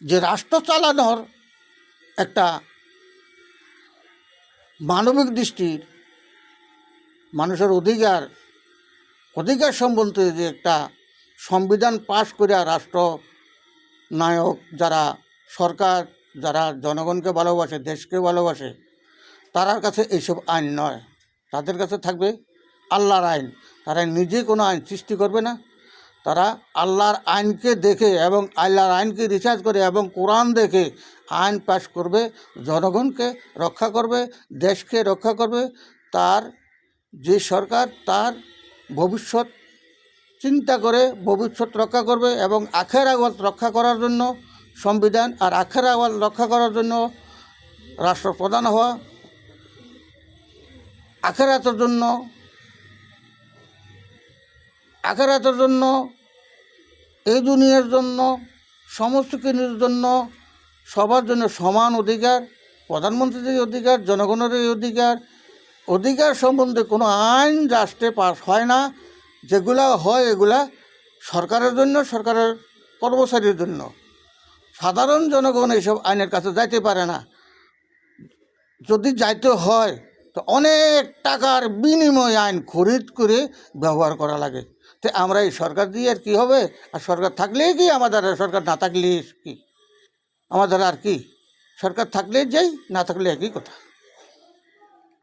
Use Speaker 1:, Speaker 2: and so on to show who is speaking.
Speaker 1: যে রাষ্ট্র চালানোর একটা মানবিক দৃষ্টির মানুষের অধিকার সম্বন্ধে যে একটা সংবিধান পাশ করে রাষ্ট্র নায়ক যারা সরকার, যারা জনগণকে ভালোবাসে, দেশকে ভালোবাসে, তার কাছে এইসব আইন নয়। তাদের কাছে থাকবে আল্লাহর আইন। তারা নিজে কোনো আইন সৃষ্টি করবে না। তারা আল্লাহর আইনকে দেখে এবং আল্লাহর আইনকে রিসার্চ করে এবং কোরআন দেখে আইন পাশ করবে, জনগণকে রক্ষা করবে, দেশকে রক্ষা করবে। তার যে সরকার তার ভবিষ্যৎ চিন্তা করে ভবিষ্যৎ রক্ষা করবে এবং আখেরাত রক্ষা করার জন্য সংবিধান, আর আখেরাত রক্ষা করার জন্য রাষ্ট্রপ্রধান হওয়া, আখেরাতের জন্য এই দুনিয়ার জন্য, সমস্ত কিছুর জন্য, সবার জন্য সমান অধিকার, প্রধানমন্ত্রীর অধিকার, জনগণের অধিকার সম্বন্ধে কোনো আইন রাষ্ট্রে পাস হয় না। যেগুলা হয় এগুলা সরকারের জন্য, সরকারের কর্মচারীর জন্য। সাধারণ জনগণ এইসব আইনের কাছে যাইতে পারে না। যদি যাইতে হয় তো অনেক টাকার বিনিময়ে আইন খরিদ করে ব্যবহার করা লাগে। তো আমরা এই সরকার দিয়ে আর কী হবে? আর সরকার থাকলেই কি আমাদের, সরকার না থাকলে কি আমাদের আর কি? সরকার থাকলেই যাই, না থাকলে একই কথা।